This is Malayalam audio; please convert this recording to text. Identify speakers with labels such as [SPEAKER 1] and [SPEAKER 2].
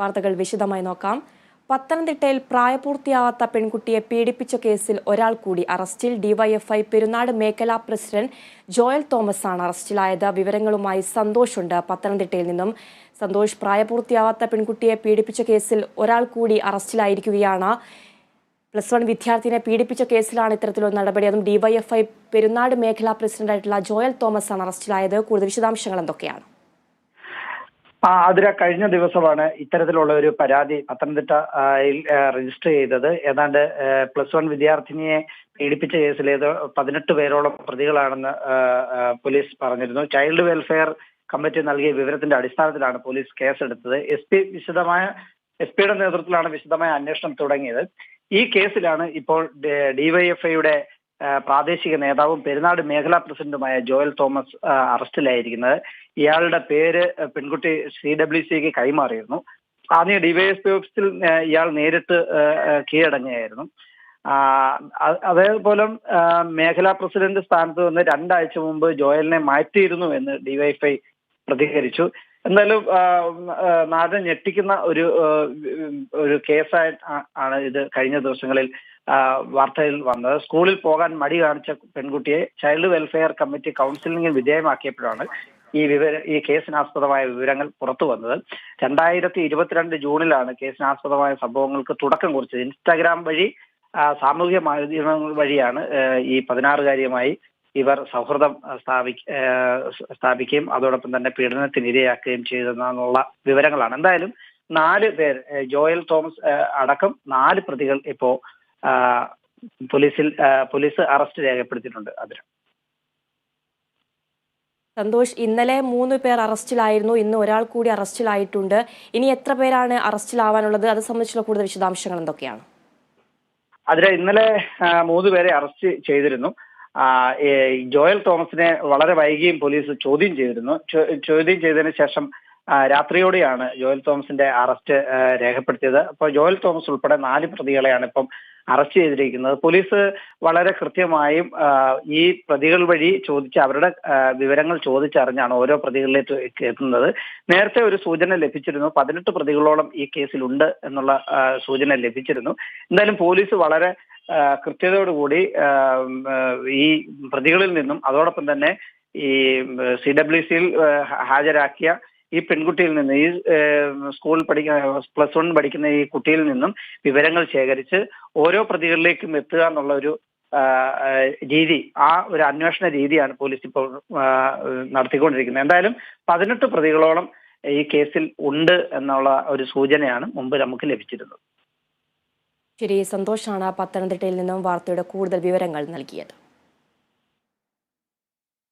[SPEAKER 1] വാർത്തകൾ വിശദമായി നോക്കാം. പത്തനംതിട്ടയിൽ പ്രായപൂർത്തിയാവാത്ത പെൺകുട്ടിയെ പീഡിപ്പിച്ച കേസിൽ ഒരാൾ കൂടി അറസ്റ്റിൽ. ഡിവൈഎഫ്ഐ പെരുന്നാട് മേഖലാ പ്രസിഡന്റ് ജോയൽ തോമസ് ആണ് അറസ്റ്റിലായത്. വിവരങ്ങളുമായി സന്തോഷ് ഉണ്ട് പത്തനംതിട്ടയിൽ നിന്നും. സന്തോഷ്, പ്രായപൂർത്തിയാവാത്ത പെൺകുട്ടിയെ പീഡിപ്പിച്ച കേസിൽ ഒരാൾ കൂടി അറസ്റ്റിലായിരിക്കുകയാണ്. +1 വിദ്യാർത്ഥിനെ പീഡിപ്പിച്ച കേസിലാണ് ഇത്തരത്തിലുള്ള നടപടി. അതും ഡിവൈഎഫ്ഐ പെരുന്നാട് മേഖലാ പ്രസിഡന്റായിട്ടുള്ള ജോയൽ തോമസ് ആണ് അറസ്റ്റിലായത്. കൂടുതൽ വിശദാംശങ്ങൾ എന്തൊക്കെയാണ്?
[SPEAKER 2] അതിര കഴിഞ്ഞ ദിവസമാണ് ഇത്തരത്തിലുള്ള ഒരു പരാതി പത്തനംതിട്ട രജിസ്റ്റർ ചെയ്തത്. ഏതാണ്ട് +1 വിദ്യാർത്ഥിനിയെ പീഡിപ്പിച്ച കേസിൽ 18 പേരോളം പ്രതികളാണെന്ന് പോലീസ് പറഞ്ഞിരുന്നു. ചൈൽഡ് വെൽഫെയർ കമ്മിറ്റി നൽകിയ വിവരത്തിന്റെ അടിസ്ഥാനത്തിലാണ് പോലീസ് കേസെടുത്തത്. എസ് പിയുടെ നേതൃത്വത്തിലാണ് വിശദമായ അന്വേഷണം തുടങ്ങിയത്. ഈ കേസിലാണ് ഇപ്പോൾ ഡിവൈഎഫ്ഐയുടെ പ്രാദേശിക നേതാവും പെരുന്നാട് മേഖലാ പ്രസിഡന്റുമായ ജോയൽ തോമസ് അറസ്റ്റിലായിരിക്കുന്നത്. ഇയാളുടെ പേര് പെൺകുട്ടി CWCക്ക് കൈമാറിയിരുന്നു. ആദ്യം ഡിവൈഎസ്പി ഓഫീസിൽ ഇയാൾ നേരിട്ട് കീഴടങ്ങുകയായിരുന്നു. അതേപോലെ മേഖലാ പ്രസിഡന്റ് സ്ഥാനത്ത് നിന്ന് 2 ആഴ്ച മുമ്പ് ജോയലിനെ മാറ്റിയിരുന്നു എന്ന് ഡിവൈഎഫ്ഐ പ്രതികരിച്ചു. എന്തായാലും നാടിനെ ഞെട്ടിക്കുന്ന ഒരു കേസായി ആണ് ഇത് കഴിഞ്ഞ ദിവസങ്ങളിൽ വാർത്തയിൽ വന്നത്. സ്കൂളിൽ പോകാൻ മടി കാണിച്ച പെൺകുട്ടിയെ ചൈൽഡ് വെൽഫെയർ കമ്മിറ്റി കൗൺസിലിംഗിൽ വിധേയമാക്കിയപ്പോഴാണ് ഈ കേസിനാസ്പദമായ വിവരങ്ങൾ പുറത്തു വന്നത്. 2022 ജൂണിലാണ് കേസിനാസ്പദമായ സംഭവങ്ങൾക്ക് തുടക്കം കുറിച്ചത്. ഇൻസ്റ്റാഗ്രാം വഴി സാമൂഹിക മാധ്യമങ്ങൾ വഴിയാണ് ഈ 16-കാരിയുമായി ഇവർ സൗഹൃദം സ്ഥാപിക്കുകയും അതോടൊപ്പം തന്നെ പീഡനത്തിന് ഇരയാക്കുകയും ചെയ്തെന്നുള്ള വിവരങ്ങളാണ്. എന്തായാലും 4 പേർ, ജോയൽ തോമസ് അടക്കം 4 പ്രതികൾ ഇപ്പോ പോലീസ് അറസ്റ്റ് രേഖപ്പെടുത്തിയിട്ടുണ്ട്. അതിന്
[SPEAKER 1] സന്തോഷ്, ഇന്നലെ 3 പേർ അറസ്റ്റിലായിരുന്നു. ഇന്ന് ഒരാൾ കൂടി അറസ്റ്റിലായിട്ടുണ്ട്. ഇനി എത്ര പേരാണ് അറസ്റ്റിലാവാനുള്ളത്? അത് സംബന്ധിച്ചുള്ള കൂടുതൽ വിശദാംശങ്ങൾ എന്തൊക്കെയാണ്?
[SPEAKER 2] അതിന് ഇന്നലെ 3 പേരെ അറസ്റ്റ് ചെയ്തിരുന്നു. ജോയൽ തോമസിനെ വളരെ വൈകിയും പോലീസ് ചോദ്യം ചെയ്തിരുന്നു. ചോദ്യം ചെയ്തതിനു ശേഷം രാത്രിയോടെയാണ് ജോയൽ തോമസിന്റെ അറസ്റ്റ് രേഖപ്പെടുത്തിയത്. അപ്പോൾ ജോയൽ തോമസ് ഉൾപ്പെടെ 4 പ്രതികളെയാണ് ഇപ്പം അറസ്റ്റ് ചെയ്തിരിക്കുന്നത്. പോലീസ് വളരെ കൃത്യമായും ഈ പ്രതികൾ വഴി അവരുടെ വിവരങ്ങൾ ചോദിച്ചറിഞ്ഞാണ് ഓരോ പ്രതികളിലേക്ക് എത്തുന്നത്. നേരത്തെ ഒരു സൂചന ലഭിച്ചിരുന്നു, 18 പ്രതികളോളം ഈ കേസിലുണ്ട് എന്നുള്ള സൂചന ലഭിച്ചിരുന്നു. എന്തായാലും പോലീസ് വളരെ കൃത്യതയോടുകൂടി ഈ പ്രതികളിൽ നിന്നും അതോടൊപ്പം തന്നെ ഈ CWCയിൽ ഹാജരാക്കിയ ഈ പെൺകുട്ടിയിൽ നിന്ന്, ഈ സ്കൂളിൽ +1 പഠിക്കുന്ന ഈ കുട്ടിയിൽ നിന്നും വിവരങ്ങൾ ശേഖരിച്ച് ഓരോ പ്രതികളിലേക്കും എത്തുക എന്നുള്ള ഒരു രീതി, ഒരു അന്വേഷണ രീതിയാണ് പോലീസ് ഇപ്പോൾ നടത്തിക്കൊണ്ടിരിക്കുന്നത്. എന്തായാലും 18 പ്രതികളോളം ഈ കേസിൽ ഉണ്ട് എന്നുള്ള ഒരു സൂചനയാണ് മുമ്പ് നമുക്ക് ലഭിച്ചിരുന്നത്.
[SPEAKER 1] ശരി, സന്തോഷാണ് പത്തനംതിട്ടയിൽ നിന്നും വാർത്തയുടെ കൂടുതൽ വിവരങ്ങൾ നൽകിയത്.